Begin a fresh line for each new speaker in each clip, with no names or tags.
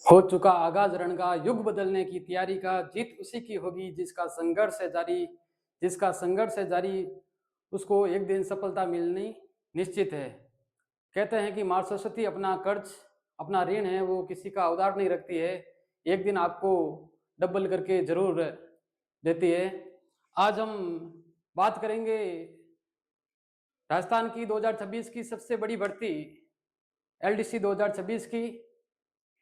हो चुका आगाज रण का, युग बदलने की तैयारी का, जीत उसी की होगी जिसका संघर्ष है जारी, उसको एक दिन सफलता मिलनी निश्चित है। कहते हैं कि माँ सरस्वती अपना कर्ज, अपना ऋण है वो किसी का उधार नहीं रखती है, एक दिन आपको डबल करके जरूर देती है। आज हम बात करेंगे राजस्थान की 2026 की सबसे बड़ी भर्ती एलडीसी 2026 की,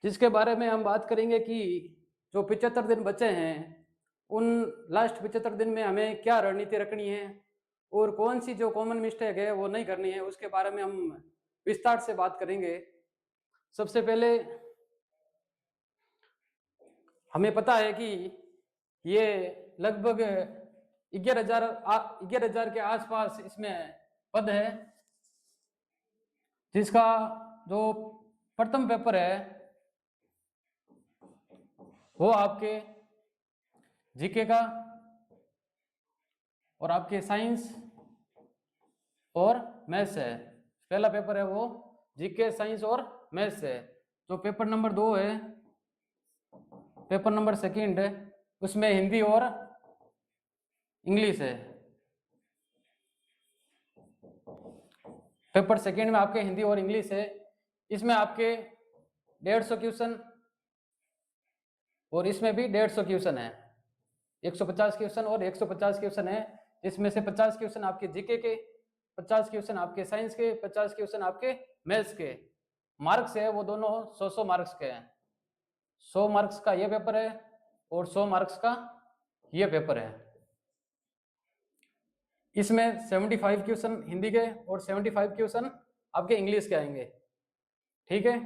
जिसके बारे में हम बात करेंगे कि जो 75 दिन बचे हैं उन लास्ट 75 दिन में हमें क्या रणनीति रखनी है और कौन सी जो कॉमन मिस्टेक है वो नहीं करनी है, उसके बारे में हम विस्तार से बात करेंगे। सबसे पहले हमें पता है कि ये लगभग 11,000 के आसपास इसमें पद है, जिसका जो प्रथम पेपर है वो आपके जीके का और आपके साइंस और मैथ्स है। पहला पेपर है वो जीके, साइंस और मैथ्स है। जो पेपर नंबर 2 है, पेपर नंबर सेकंड है, उसमें हिंदी और इंग्लिश है। पेपर सेकंड में आपके हिंदी और इंग्लिश है। इसमें आपके 150 क्वेश्चन और इसमें भी 150 क्वेश्चन है। 150 क्वेश्चन और 150 क्वेश्चन है, जिसमें से 50 क्वेश्चन आपके जीके के, 50 क्वेश्चन आपके साइंस के, 50 क्वेश्चन आपके मैथ्स के। मार्क्स है वो दोनों 100 मार्क्स के हैं। 100 मार्क्स का ये पेपर है और 100 मार्क्स का ये पेपर है। इसमें 75 क्वेश्चन हिंदी के और 75 क्वेश्चन आपके इंग्लिश के आएंगे। ठीक है,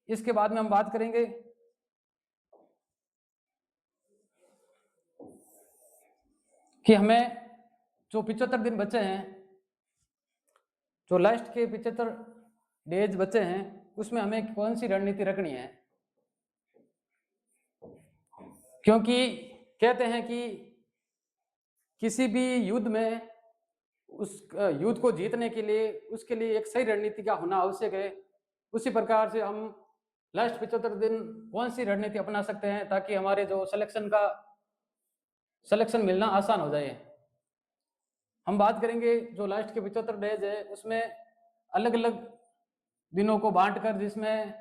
इसके बाद में हम बात करेंगे कि हमें जो 75 दिन बचे हैं, जो लास्ट के 75 डेज बचे हैं, उसमें हमें कौन सी रणनीति रखनी है। क्योंकि कहते हैं कि किसी भी युद्ध में उस युद्ध को जीतने के लिए उसके लिए एक सही रणनीति का होना आवश्यक है। उसी प्रकार से हम लास्ट 75 दिन कौन सी रणनीति अपना सकते हैं ताकि हमारे जो सिलेक्शन मिलना आसान हो जाए। हम बात करेंगे जो लास्ट के 75 डेज है उसमें अलग अलग दिनों को बांटकर, जिसमें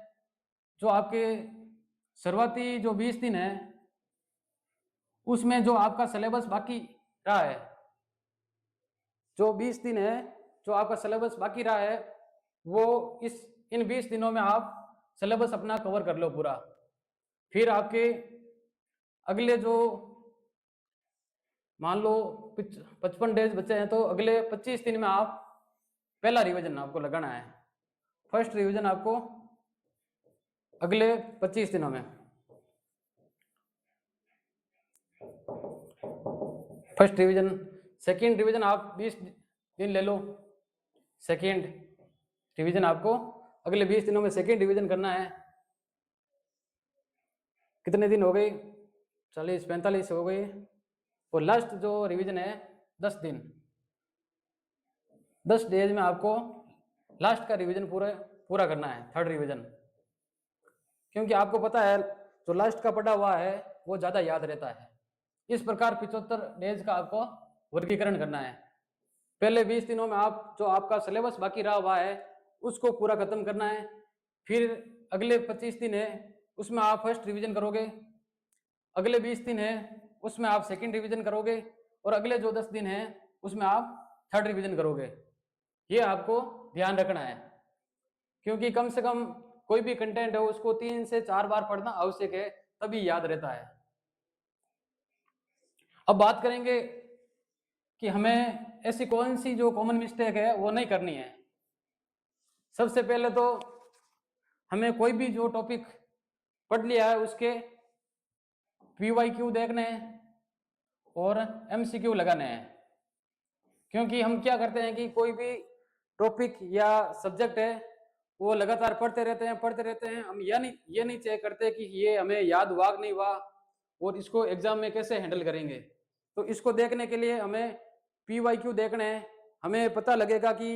जो आपके शुरुआती जो 20 दिन है उसमें जो आपका सिलेबस बाकी रहा है, जो 20 दिन है जो आपका सिलेबस बाकी रहा है, वो इन 20 दिनों में आप सिलेबस अपना कवर कर लो पूरा। फिर आपके अगले जो मान लो 55 डेज बचे हैं, तो अगले 25 दिन में आप पहला रिवीजन आपको लगाना है। फर्स्ट रिवीजन आपको अगले 25 दिनों में, फर्स्ट रिवीजन। सेकेंड रिवीजन आप 20 दिन ले लो। सेकेंड रिवीजन आपको अगले 20 दिनों में सेकेंड रिवीजन करना है। कितने दिन हो गए? 40-45 हो गए। और लास्ट जो रिवीजन है 10 दिन, 10 डेज में आपको लास्ट का रिवीजन पूरा करना है, थर्ड रिवीजन। क्योंकि आपको पता है जो लास्ट का पढ़ा हुआ है वो ज़्यादा याद रहता है। इस प्रकार 75 डेज का आपको वर्गीकरण करना है। पहले 20 दिनों में आप जो आपका सिलेबस बाकी रहा हुआ है उसको पूरा खत्म करना है। फिर अगले 25 दिन है उसमें आप फर्स्ट रिवीजन करोगे, अगले 20 दिन है उसमें आप सेकंड रिवीजन करोगे, और अगले जो 10 दिन है उसमें आप थर्ड रिवीजन करोगे। ये आपको ध्यान रखना है, क्योंकि कम से कम कोई भी कंटेंट है उसको 3 से 4 बार पढ़ना आवश्यक है, तभी याद रहता है। अब बात करेंगे कि हमें ऐसी कौन सी जो कॉमन मिस्टेक है वो नहीं करनी है। सबसे पहले तो हमें कोई भी जो टॉपिक पढ़ लिया है उसके PYQ देखने हैं और MCQ लगाने हैं। क्योंकि हम क्या करते हैं कि कोई भी टॉपिक या सब्जेक्ट है वो लगातार पढ़ते रहते हैं। हम ये नहीं चेक करते कि ये हमें याद हुआ नहीं हुआ और इसको एग्जाम में कैसे हैंडल करेंगे। तो इसको देखने के लिए हमें PYQ देखना है। हमें पता लगेगा कि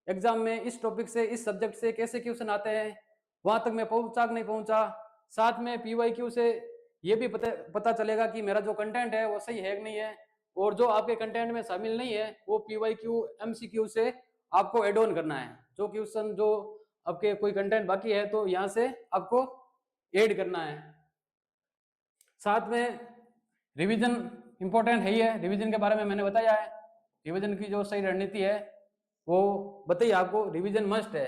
एग्जाम में इस टॉपिक से, इस सब्जेक्ट से कैसे क्वेश्चन आते हैं, वहां तक मैं पहुंचा कि नहीं पहुंचा, साथ में PYQ से ये भी पता चलेगा कि मेरा जो कंटेंट है वो सही है कि नहीं है, और जो आपके कंटेंट में शामिल नहीं है वो PYQ MCQ से आपको एड ऑन करना है। जो क्वेश्चन जो आपके कोई कंटेंट बाकी है तो यहाँ से आपको ऐड करना है। साथ में रिवीजन इंपॉर्टेंट है ही है, रिवीजन के बारे में मैंने बताया है। रिवीजन की जो सही रणनीति है वो बताइए आपको, रिवीजन मस्ट है।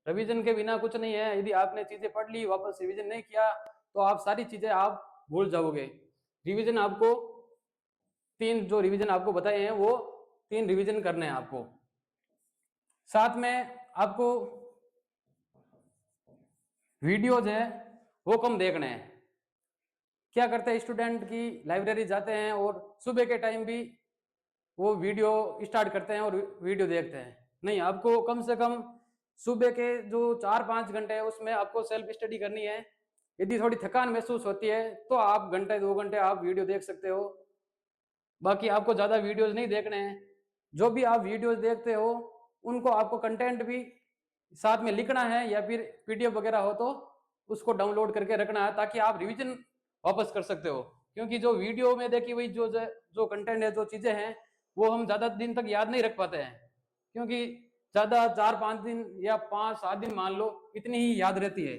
रिवीजन के बिना कुछ नहीं है। यदि आपने चीजें पढ़ ली वापस रिवीजन नहीं किया तो आप सारी चीजें आप भूल जाओगे। रिवीजन आपको तीन जो रिवीजन आपको बताए हैं वो 3 रिवीजन करने हैं आपको। साथ में आपको वीडियोज है वो कम देखने हैं। क्या करते हैं स्टूडेंट की लाइब्रेरी जाते हैं और सुबह के टाइम भी वो वीडियो स्टार्ट करते हैं और वीडियो देखते हैं। नहीं, आपको कम से कम सुबह के जो 4-5 घंटे है उसमें आपको सेल्फ स्टडी करनी है। यदि थोड़ी थकान महसूस होती है तो आप घंटे 2 घंटे आप वीडियो देख सकते हो, बाकी आपको ज़्यादा वीडियोज नहीं देखने हैं। जो भी आप वीडियोज देखते हो उनको आपको कंटेंट भी साथ में लिखना है या फिर PDF वगैरह हो तो उसको डाउनलोड करके रखना है ताकि आप रिवीजन वापस कर सकते हो। क्योंकि जो वीडियो में देखी हुई जो कंटेंट है, जो चीज़ें हैं, वो हम ज़्यादा दिन तक याद नहीं रख पाते हैं। क्योंकि ज़्यादा 4-5 दिन या 5-7 दिन मान लो, इतनी ही याद रहती है।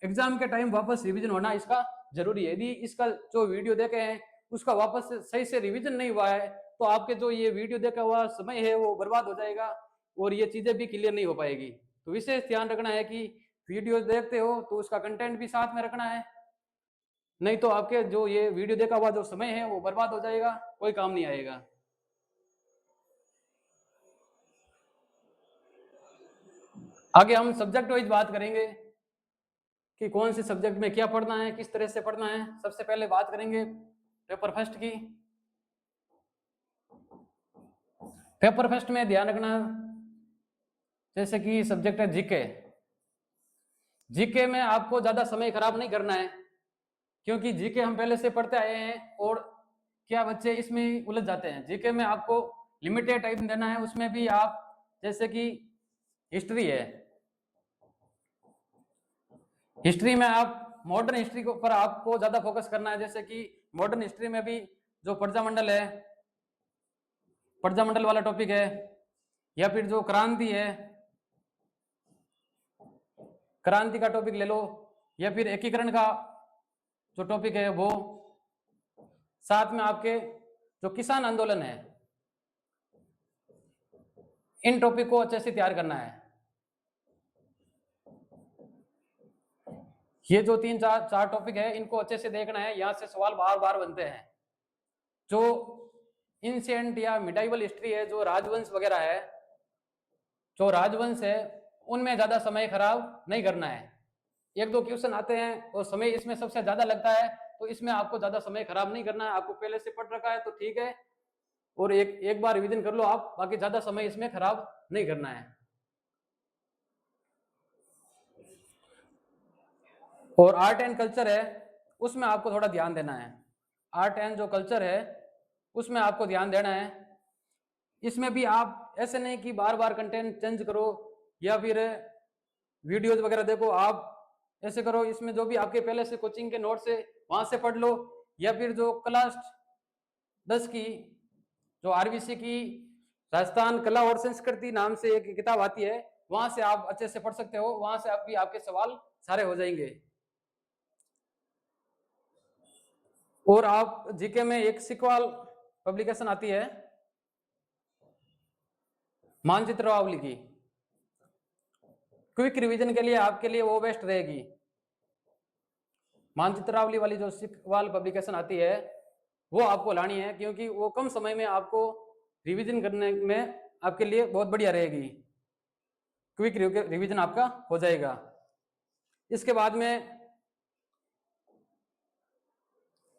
एग्जाम के टाइम वापस रिवीजन होना इसका जरूरी है। यदि इसका जो वीडियो देखे हैं उसका वापस सही से रिवीजन नहीं हुआ है तो आपके जो ये वीडियो देखा हुआ समय है वो बर्बाद हो जाएगा और ये चीजें भी क्लियर नहीं हो पाएगी। तो विशेष ध्यान रखना है कि वीडियो देखते हो तो उसका कंटेंट भी साथ में रखना है, नहीं तो आपके जो ये वीडियो देखा हुआ जो समय है वो बर्बाद हो जाएगा, कोई काम नहीं आएगा। आगे हम सब्जेक्ट वाइज बात करेंगे कि कौन से सब्जेक्ट में क्या पढ़ना है, किस तरह से पढ़ना है। सबसे पहले बात करेंगे पेपर फर्स्ट की। पेपर फर्स्ट में ध्यान रखना, जैसे कि सब्जेक्ट है जीके। जीके में आपको ज्यादा समय खराब नहीं करना है, क्योंकि जीके हम पहले से पढ़ते आए हैं और क्या बच्चे इसमें उलझ जाते हैं। जीके में आपको लिमिटेड टाइम देना है। उसमें भी आप जैसे कि हिस्ट्री है, हिस्ट्री में आप मॉडर्न हिस्ट्री के ऊपर आपको ज्यादा फोकस करना है। जैसे कि मॉडर्न हिस्ट्री में भी जो प्रजामंडल है, प्रजामंडल वाला टॉपिक है, या फिर जो क्रांति है, क्रांति का टॉपिक ले लो, या फिर एकीकरण का जो टॉपिक है वो। साथ में आपके जो किसान आंदोलन है, इन टॉपिक को अच्छे से तैयार करना है। ये जो 3-4 टॉपिक है इनको अच्छे से देखना है। यहाँ से सवाल बार बार बनते हैं। जो इंसेंट या मिडाइवल हिस्ट्री है, जो राजवंश वगैरह है, जो राजवंश है उनमें ज्यादा समय खराब नहीं करना है। 1-2 क्वेश्चन आते हैं और समय इसमें सबसे ज्यादा लगता है, तो इसमें आपको ज्यादा समय खराब नहीं करना है। आपको पहले से पढ़ रखा है तो ठीक है, और एक बार रिवीजन कर लो आप, बाकी ज्यादा समय इसमें खराब नहीं करना है। और आर्ट एंड कल्चर है उसमें आपको थोड़ा ध्यान देना है। आर्ट एंड जो कल्चर है उसमें आपको ध्यान देना है। इसमें भी आप ऐसे नहीं कि बार बार कंटेंट चेंज करो या फिर वीडियोज वगैरह देखो, आप ऐसे करो इसमें जो भी आपके पहले से कोचिंग के नोट्स है वहां से पढ़ लो, या फिर जो क्लास 10 की जो RBC की राजस्थान कला और संस्कृति नाम से एक किताब आती है, वहां से आप अच्छे से पढ़ सकते हो। वहां से आप भी आपके सवाल सारे हो जाएंगे। और आप जीके में एक सिक्वाल पब्लिकेशन आती है मानचित्रावली की, क्विक रिवीजन के लिए आपके लिए वो बेस्ट रहेगी। मानचित्रावली वाली जो सिक्वाल पब्लिकेशन आती है वो आपको लानी है, क्योंकि वो कम समय में आपको रिवीजन करने में आपके लिए बहुत बढ़िया रहेगी। क्विक रिवीजन आपका हो जाएगा। इसके बाद में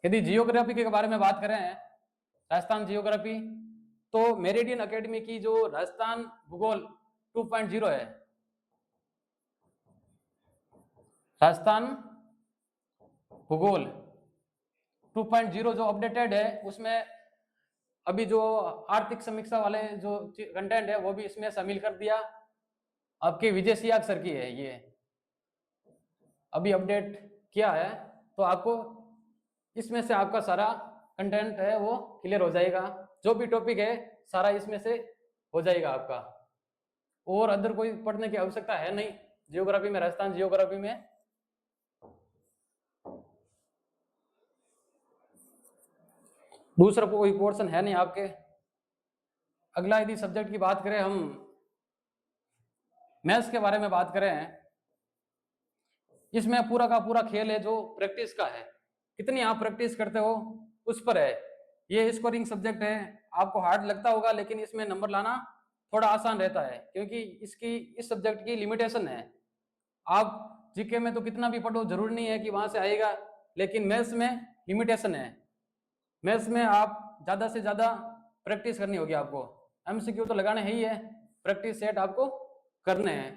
यदि जियोग्राफी के बारे में बात करें, राजस्थान जियोग्राफी, तो मेरिडियन एकेडमी की जो राजस्थान भूगोल 2.0 है, राजस्थान भूगोल 2.0 जो अपडेटेड है, उसमें अभी जो आर्थिक समीक्षा वाले जो कंटेंट है वो भी इसमें शामिल कर दिया। आपके विजय सियाग सर की है, ये अभी अपडेट किया है तो आपको इसमें से आपका सारा कंटेंट है वो क्लियर हो जाएगा, जो भी टॉपिक है सारा इसमें से हो जाएगा आपका, और अदर कोई पढ़ने की आवश्यकता है नहीं। जियोग्राफी में, राजस्थान जियोग्राफी में दूसरा कोई पोर्शन है नहीं आपके। अगला यदि सब्जेक्ट की बात करें, हम मैथ्स के बारे में बात करें, इसमें पूरा का पूरा खेल है जो प्रैक्टिस का है, कितनी आप प्रैक्टिस करते हो उस पर है। ये स्कोरिंग सब्जेक्ट है, आपको हार्ड लगता होगा लेकिन इसमें नंबर लाना थोड़ा आसान रहता है, क्योंकि इस सब्जेक्ट की लिमिटेशन है। आप जीके में तो कितना भी पढ़ो जरूरी नहीं है कि वहां से आएगा, लेकिन मैथ्स में लिमिटेशन है। मैथ्स में आप ज्यादा से ज्यादा प्रैक्टिस करनी होगी आपको। एमसीक्यू तो लगाने ही है, प्रैक्टिस सेट आपको करने हैं,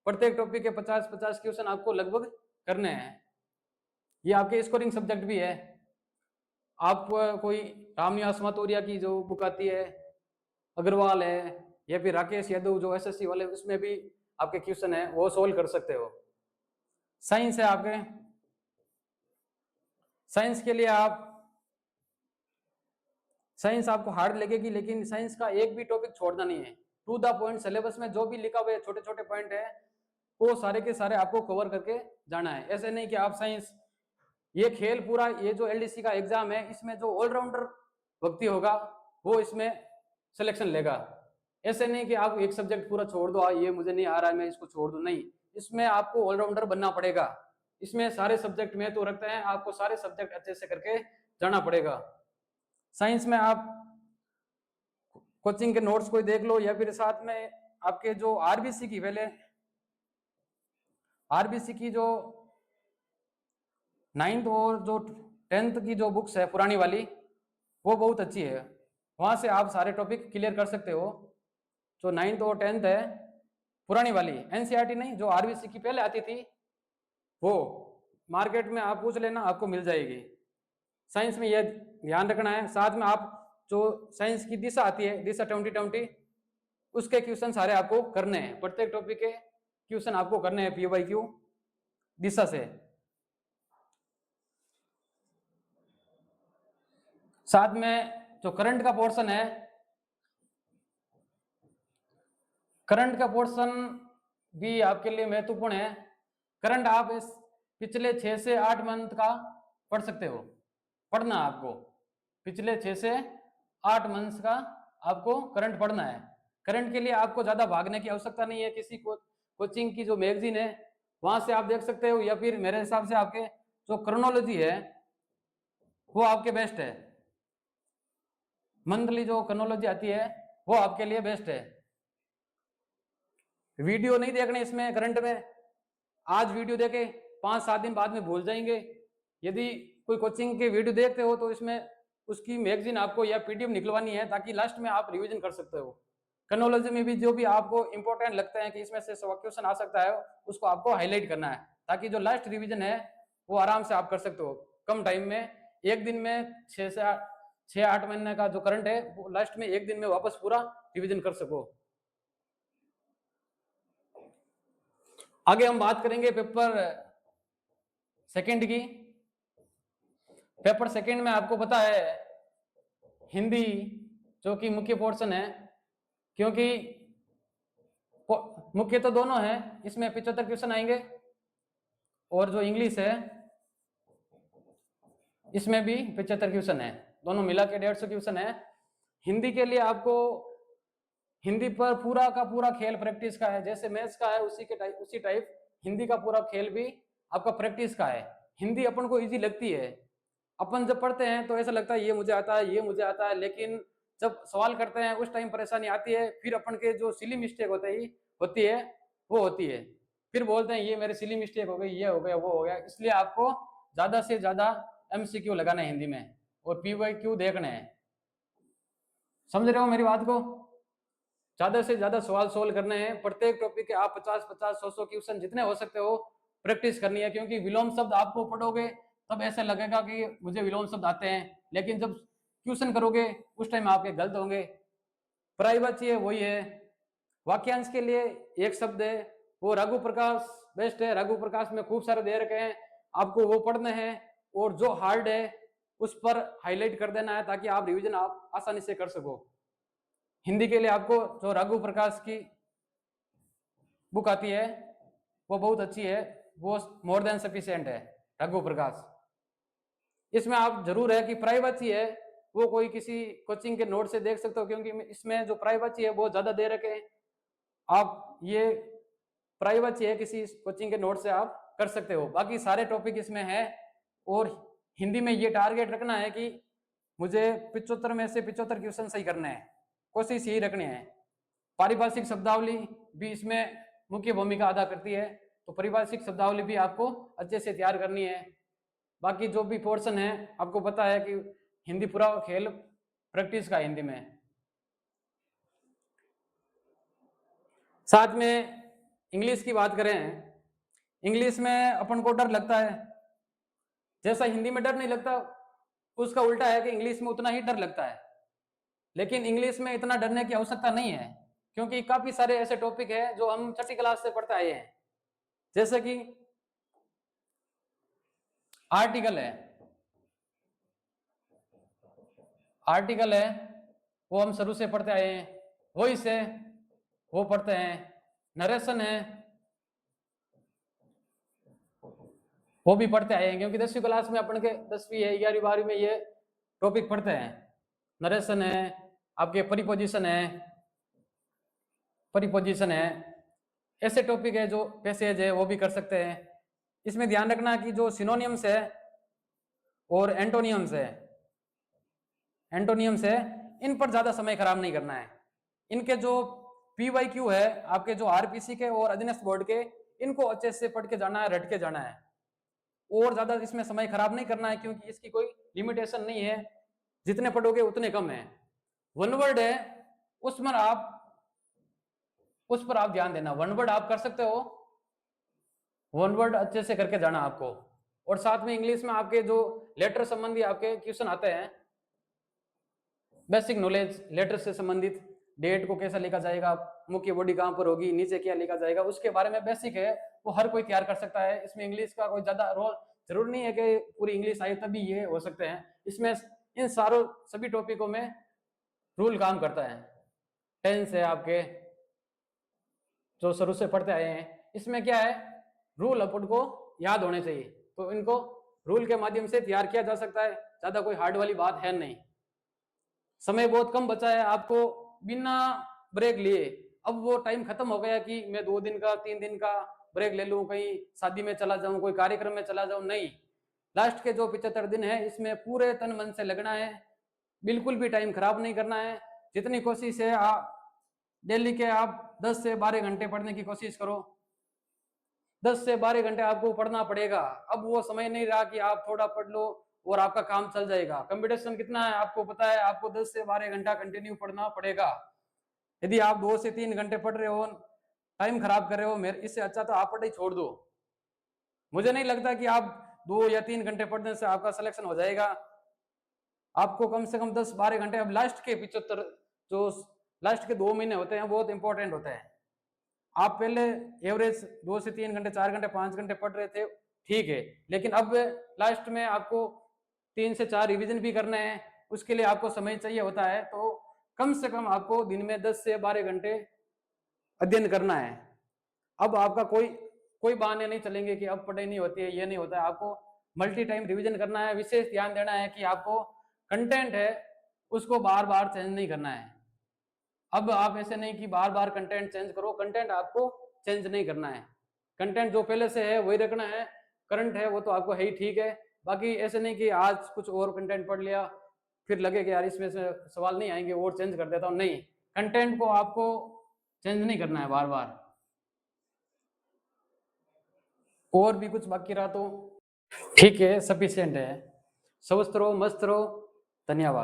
प्रत्येक टॉपिक के 50-50 क्वेश्चन आपको लगभग करने हैं। ये आपके स्कोरिंग सब्जेक्ट भी है। आप कोई रामनिवास माथुरिया की जो बुक आती है, अग्रवाल है, या फिर राकेश यादव जो एसएससी वाले, उसमें भी आपके क्वेश्चन है वो सोल्व कर सकते हो। साइंस है आपके, साइंस के लिए आप, साइंस आपको हार्ड लगेगी लेकिन साइंस का एक भी टॉपिक छोड़ना नहीं है, टू द पॉइंट सिलेबस में जो भी लिखा हुआ है छोटे छोटे पॉइंट है वो सारे के सारे आपको कवर करके जाना है। ऐसे नहीं कि आप साइंस, ये खेल पूरा, ये जो एलडीसी का एग्जाम है इसमें जो ऑलराउंडर व्यक्ति होगा वो इसमें सिलेक्शन लेगा। ऐसे नहीं कि आप एक सब्जेक्ट पूरा छोड़ दो, ये मुझे नहीं आ रहा है मैं इसको छोड़ दूं, नहीं, इसमें आपको ऑलराउंडर बनना पड़ेगा। इसमें सारे सब्जेक्ट में तो रखते हैं, आपको सारे सब्जेक्ट अच्छे से करके जाना पड़ेगा। साइंस में आप कोचिंग के नोट्स कोई देख लो, या फिर साथ में आपके जो आरबीसी की, पहले आरबीसी की जो 9th और जो 10th की जो बुक्स है पुरानी वाली, वो बहुत अच्छी है, वहां से आप सारे टॉपिक क्लियर कर सकते हो। जो 9th और 10th है पुरानी वाली, एनसीईआरटी नहीं, जो आरबीसी की पहले आती थी, वो मार्केट में आप पूछ लेना आपको मिल जाएगी। साइंस में यह ध्यान रखना है। साथ में आप जो साइंस की दिशा आती है, दिशा 2020, उसके क्वेश्चन सारे आपको करने हैं, प्रत्येक टॉपिक के क्वेश्चन आपको करने हैं PYQ दिशा से। साथ में जो करंट का पोर्शन है, करंट का पोर्शन भी आपके लिए महत्वपूर्ण है। करंट आप इस पिछले 6 से 8 मंथ का पढ़ सकते हो, पढ़ना आपको पिछले 6 से 8 मंथ्स का आपको करंट पढ़ना है। करंट के लिए आपको ज्यादा भागने की आवश्यकता नहीं है, किसी कोचिंग की जो मैगजीन है वहां से आप देख सकते हो, या फिर मेरे हिसाब से आपके जो क्रोनोलॉजी है वो आपके बेस्ट है, मंथली जो क्रोनोलॉजी आती है वो आपके लिए बेस्ट है। वीडियो नहीं देखने इसमें करंट में, आज वीडियो देखे 5-7 दिन बाद में भूल जाएंगे। यदि कोई कोचिंग के वीडियो देखते हो तो इसमें उसकी मैगजीन आपको या पीडीएफ निकलवानी है, ताकि लास्ट में आप रिवीजन कर सकते हो। क्रोनोलॉजी में भी जो भी आपको इंपॉर्टेंट लगता है कि इसमें से क्वेश्चन आ सकता है, उसको आपको हाईलाइट करना है, ताकि जो लास्ट रिवीजन है वो आराम से आप कर सकते हो कम टाइम में। एक दिन में 6-8 महीने का जो करंट है वो लास्ट में एक दिन में वापस पूरा रिवीजन कर सको। आगे हम बात करेंगे पेपर सेकंड की। पेपर सेकंड में आपको पता है हिंदी जो कि मुख्य पोर्शन है, क्योंकि मुख्य तो दोनों है, इसमें 75 क्वेश्चन आएंगे, और जो इंग्लिश है इसमें भी 75 क्वेश्चन है, दोनों मिला के 150 क्वेश्चन है। हिंदी के लिए आपको हिंदी पर पूरा का पूरा खेल प्रैक्टिस का है, जैसे मैथ्स का है उसी टाइप हिंदी का पूरा खेल भी आपका प्रैक्टिस का है। हिंदी अपन को इजी लगती है, अपन जब पढ़ते हैं तो ऐसा लगता है ये मुझे आता है, ये मुझे आता है, लेकिन जब सवाल करते हैं उस टाइम परेशानी आती है, फिर अपन के जो सिली मिस्टेक होती है वो होती है, फिर बोलते हैं ये मेरे सिली मिस्टेक हो गई, ये हो गया, वो हो गया। इसलिए आपको ज्यादा से ज्यादा MCQ लगाना है हिंदी में, और PYQ देखने हैं। समझ रहे हो मेरी बात को? ज्यादा से ज्यादा सवाल सोल्व करने हैं, प्रत्येक टॉपिक के आप 50-50 100 क्वेश्चन जितने हो सकते हो प्रैक्टिस करनी है, क्योंकि विलोम शब्द आपको पढ़ोगे तब ऐसा लगेगा कि मुझे विलोम शब्द आते हैं, लेकिन जब क्वेश्चन करोगे उस टाइम आपके गलत होंगे। पराई बात ये वही है। वाक्यांश के लिए एक शब्द है, वो रघु प्रकाश बेस्ट है, रघु प्रकाश में खूब सारे दे रखे हैं, आपको वो पढ़ने हैं और जो हार्ड है उस पर हाईलाइट कर देना है ताकि आप रिवीजन आप आसानी से कर सको। हिंदी के लिए आपको जो रघु प्रकाश की बुक आती है वो बहुत अच्छी है, वो मोर देन सफिशिएंट है, रघु प्रकाश। इसमें आप जरूर है कि प्राइवेसी है वो कोई किसी कोचिंग के नोट से देख सकते हो, क्योंकि इसमें जो प्राइवेसी है बहुत ज्यादा दे रखे, आप ये प्राइवेसी है किसी कोचिंग के नोट से आप कर सकते हो। बाकी सारे टॉपिक इसमें है और हिंदी में ये टारगेट रखना है कि मुझे 75 में से 75 क्वेश्चन सही करने हैं, कोशिश यही रखनी है। पारिभाषिक शब्दावली भी इसमें मुख्य भूमिका अदा करती है, तो पारिभाषिक शब्दावली भी आपको अच्छे से तैयार करनी है। बाकी जो भी पोर्शन है आपको पता है कि हिंदी पूरा खेल प्रैक्टिस का हिंदी में। साथ में इंग्लिश की बात करें, इंग्लिश में अपन को डर लगता है, जैसा हिंदी में डर नहीं लगता उसका उल्टा है कि इंग्लिश में उतना ही डर लगता है। लेकिन इंग्लिश में इतना डरने की आवश्यकता नहीं है, क्योंकि काफी सारे ऐसे टॉपिक है जो हम छठी क्लास से पढ़ते आए हैं। जैसे कि आर्टिकल है, आर्टिकल है वो हम शुरू से पढ़ते आए हैं। वॉइस है वो पढ़ते हैं, नरेशन है वो भी पढ़ते आए हैं, क्योंकि 10वीं क्लास में अपन के 10वीं है 11वीं 12वीं में ये टॉपिक पढ़ते हैं। नरेशन है, आपके प्रीपोजिशन है, प्रीपोजिशन है, ऐसे टॉपिक है जो पैसेज है वो भी कर सकते हैं। इसमें ध्यान रखना कि जो सिनोनियम्स है और एंटोनियम्स है, एंटोनियम्स है इन पर ज्यादा समय खराब नहीं करना है। इनके जो PYQ है आपके जो RPC के और अधीनस्थ बोर्ड के, इनको अच्छे से पढ़ के जाना है, रट के जाना है और ज्यादा इसमें समय खराब नहीं करना है, क्योंकि इसकी कोई लिमिटेशन नहीं है, जितने पढ़ोगे उतने कम है। वन वर्ड है उस पर आप ध्यान देना, वन वर्ड आप कर सकते हो, वन वर्ड अच्छे से करके जाना आपको। और साथ में इंग्लिश में आपके जो लेटर संबंधी आपके क्वेश्चन आते हैं, बेसिक नॉलेज लेटर से संबंधित, डेट को कैसा लिखा जाएगा, मुख्य बॉडी कहां पर होगी, नीचे क्या लिखा जाएगा, उसके बारे में बेसिक है वो हर कोई तैयार कर सकता है। इसमें इंग्लिश का कोई ज्यादा रोल जरूर नहीं है कि पूरी इंग्लिश आई तभी ये हो सकते हैं। इसमें इन सारों सभी टॉपिकों में रूल काम करता है। टेंस है आपके जो शुरू से पढ़ते आए हैं, इसमें क्या है रूल अपन को याद होने चाहिए, तो इनको रूल के माध्यम से तैयार किया जा सकता है, ज्यादा कोई हार्ड वाली बात है नहीं। समय बहुत कम बचा है आपको, बिना ब्रेक लिए अब वो टाइम खत्म हो गया कि मैं 2 दिन का 3 दिन का ब्रेक ले लूं, कहीं शादी में चला जाऊं, कोई कार्यक्रम में चला जाऊं, नहीं। लास्ट के जो 75 दिन है इसमें पूरे तन मन से लगना है, बिल्कुल भी टाइम खराब नहीं करना है। जितनी कोशिश है आप डेली के आप 10 से 12 घंटे पढ़ने की कोशिश करो, 10 से 12 घंटे आपको पढ़ना पड़ेगा। अब वो समय नहीं रहा कि आप थोड़ा पढ़ लो और आपका काम चल जाएगा। कंपटीशन कितना है आपको पता है, आपको 10 से 12 घंटा कंटिन्यू पढ़ना पड़ेगा। यदि आप 2 से 3 घंटे पढ़ रहे हो, टाइम खराब कर रहे हो, मेरे इससे अच्छा तो आप पढ़ाई छोड़ दो। मुझे नहीं लगता कि आप 2 या 3 घंटे पढ़ने से आपका सिलेक्शन हो जाएगा। आपको कम से कम 10-12 घंटे, अब लास्ट के 75 जो लास्ट के 2 महीने होते हैं बहुत इंपॉर्टेंट होते हैं। आप पहले एवरेज 2 से 3 घंटे 4 घंटे 5 घंटे पढ़ रहे थे, ठीक है, लेकिन अब लास्ट में आपको 3 से 4 रिवीजन भी करने हैं, उसके लिए आपको समय चाहिए होता है। तो कम से कम आपको दिन में 10 से 12 घंटे अध्ययन करना है। अब आपका कोई बहाने नहीं चलेंगे कि अब पढ़ाई नहीं होती है, ये नहीं होता है। आपको मल्टी टाइम रिवीजन करना है, विशेष ध्यान देना है कि आपको कंटेंट है उसको बार बार चेंज नहीं करना है। अब आप ऐसे नहीं कि बार बार कंटेंट चेंज करो, कंटेंट आपको चेंज नहीं करना है, कंटेंट जो पहले से है वही रखना है। करंट है वो तो आपको है ही, ठीक है, बाकी ऐसे नहीं कि आज कुछ और कंटेंट पढ़ लिया फिर लगे कि यार इसमें से सवाल नहीं आएंगे और चेंज कर देता हूँ, नहीं, कंटेंट को आपको चेंज नहीं करना है बार बार। और भी कुछ बाकी रहा तो ठीक है, सफिशिएंट है। स्वस्थ रहो, मस्त रहो, धन्यवाद।